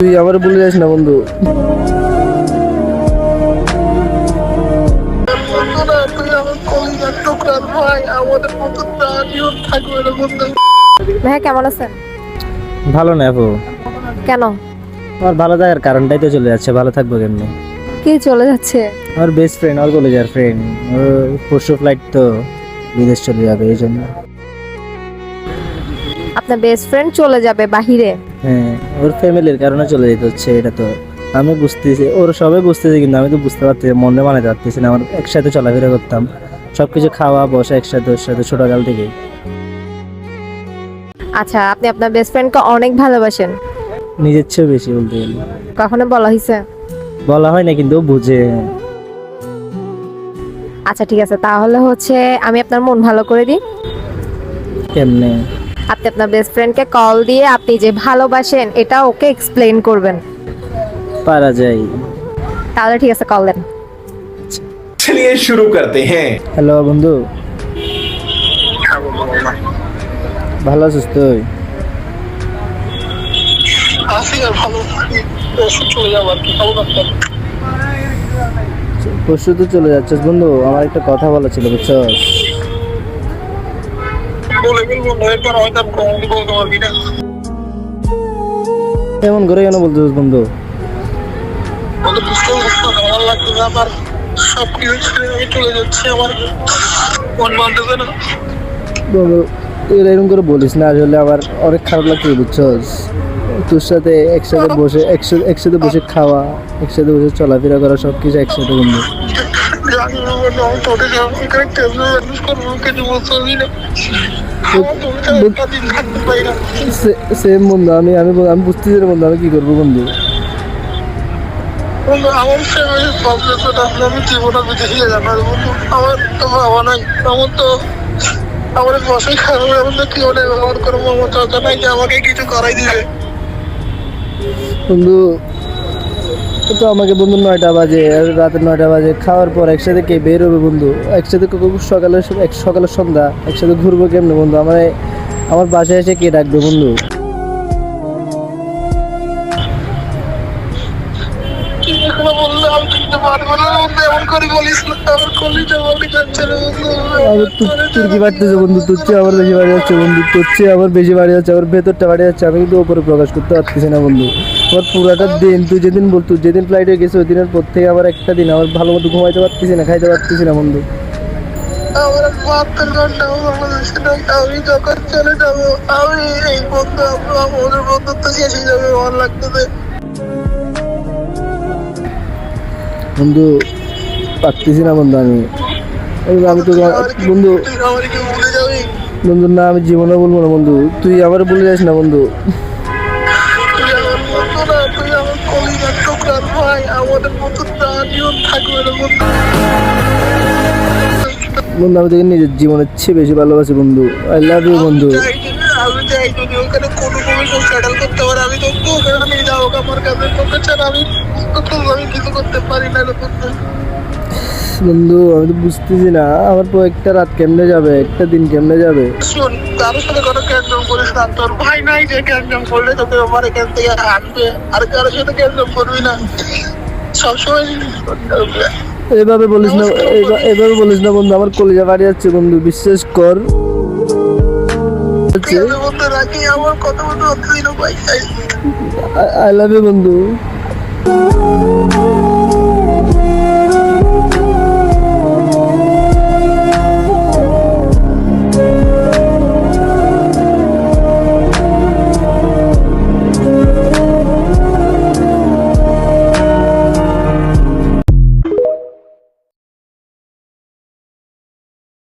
তুই আবার বলে যাস না বন্ধু। ভাইয়া কেমন আছেন? ভালো না আপু, কেন? আমার ভালো থাকার কারণটাই তো চলে যাচ্ছে, ভালো থাকবো কেমনি? কি চলে যাচ্ছে? আমার বেস্ট ফ্রেন্ড, আমার কলেজের ফ্রেন্ড, পরশু ফ্লাইট তো বিদেশ চলে যাবে এই জন্য। আপনার বেস্ট ফ্রেন্ড চলে যাবে বাহিরে? হ্যাঁ, ওর ফ্যামিলির কারণে চলে যেতে হচ্ছে, এটা তো আমি বুঝতেছি, ওর সবাই বুঝতেছে, কিন্তু আমি তো বুঝতে পারছি, মনে বানাতে পারতেছি না। আমার একসাথে চলাফেরা করতাম, সবকিছু খাওয়া বসা একসাথে, ওর সাথে ছোটকাল থেকে। আচ্ছা, আপনি আপনার বেস্ট ফ্রেন্ডকে অনেক ভালোবাসেন? নিজের চেয়েও বেশি বলতে গেলে। কখনো বলা হয়েছে? বলা হয় না, কিন্তু ও বুঝে। আচ্ছা ঠিক আছে, তাহলে হচ্ছে আমি আপনার মন ভালো করে দিই। কেমনে? আপনি আপনার বেস্ট ফ্রেন্ডকে কল দিয়ে আপনি যে ভালোবাসেন এটা ওকে এক্সপ্লেইন করবেন। পারা যায়। তাহলে ঠিক আছে, কল দেন। चलिए शुरू करते हैं। হ্যালো বন্ধু, ভালো আছিস তুই? পরশু তো চলে যাচ্ছিস বন্ধু, আমার একটা কথা বলা ছিল বুঝছস। এমন করে কেন বলছিস বন্ধু? বন্ধু এরকম করে বলিস না, আসলে আমার অনেক খারাপ লাগছে বুঝছস। তোর সাথে একসাথে বসে একসাথে বসে খাওয়া, একসাথে বসে চলাফেরা করা, সবকিছু একসাথে বন্ধু। সেম বন্ধু, আমি আমি আমি বুঝতেছি না বন্ধু, আমি কি করবো বন্ধু? আমার ফ্যামিলির প্রবলেম আমি জীবনে বুঝে জানার বন্ধু। আমার তো বাবা নাই, আমার তো আমার বসে খারাপ, আমার তো কি বলে ব্যবহার করবো, আমার চাচা নাই যে আমাকে কিছু করাই দিবে। বন্ধু তো আমাকে বন্ধু 9টা বাজে, রাতে 9টা বাজে খাওয়ার পর একসাথে কে বের হবে বন্ধু? একসাথে সকালে সন্ধ্যা একসাথে ঘুরবো কেমনে বন্ধু? আমার বাসায় এসে কে ডাকবে বন্ধু? কি এখনো বললে আমি চিনতে পারবো না বন্ধু, এমন করে বলিস না, আমার কলিজা বলি যাচ্ছে না বন্ধু। তোর কি বাড়তেছে বন্ধু? তোর চেয়ে আমার বেশি বাড়ি যাচ্ছে বন্ধু, তোর চেয়ে আমার বেশি বাড়ি যাচ্ছে, আমার ভেতরটা বাড়ি যাচ্ছে, আমি কিন্তু ওপরে প্রকাশ করতে পারতেছি না বন্ধু। আমার পুরাটা দিন, তুই যেদিন ফ্লাইটে গেছে ওই দিনের পর থেকে আমার একটা দিন আমার ভালো মতো ঘুমাইতে পারতেছি না, খাইতে পারতেছি না বন্ধু। আমার 72 ঘন্টা বাংলাদেশে নাই, আমি যখন চলে যাবো আমি এই বন্ধু আমাদের বন্ধুত্ব শেষ হয়ে যাবে আমার লাগতেছে বন্ধু। পারতেছি না বন্ধু, আমি তো বন্ধু। তুই আমার কি ভুলে যাবি? বন্ধু না, আমি জীবনে বলবো না বন্ধু, তুই আবার বলে যাস না বন্ধু। তুই আমার বন্ধু না, তুই আমার কলিজার টুকরার ভাই, আমাদের বন্ধুত্ব আজীবন থাকবে না বন্ধু। বন্ধু আমি তোকে নিজের জীবনের চেয়ে বেশি ভালোবাসি বন্ধু, আই লাভ ইউ বন্ধু। আমি চাই যদি ওখানে কোনো কেউ সেটেল করতে পারে, আমি তো ওখানে নিয়ে যাবো আমার কাছে, তোকে ছাড়া আমি কিছু করতে পারি না রে বন্ধু। বন্ধু আমি তো বুঝতেছি না, আমার তো একটা রাত কেমনে যাবে, একটা দিন কেমনে যাবে। শোন, কারোর সাথে কোনো ক্যান্সেল করিস না, তোর ভাই নাই যে ক্যান্সেল করলে তোকে আমার এখান থেকে আনবে, আর কারোর সাথে ক্যান্সেল করবি না, সবসময় এভাবে বলিস না, এভাবে বলিস না বন্ধু, আমার কলিজা বাড়ি যাচ্ছে বন্ধু, বিশ্বাস কর। বন্ধু রাখি, আমার কথা বলতে ভাই। আই লাভ ইউ বন্ধু।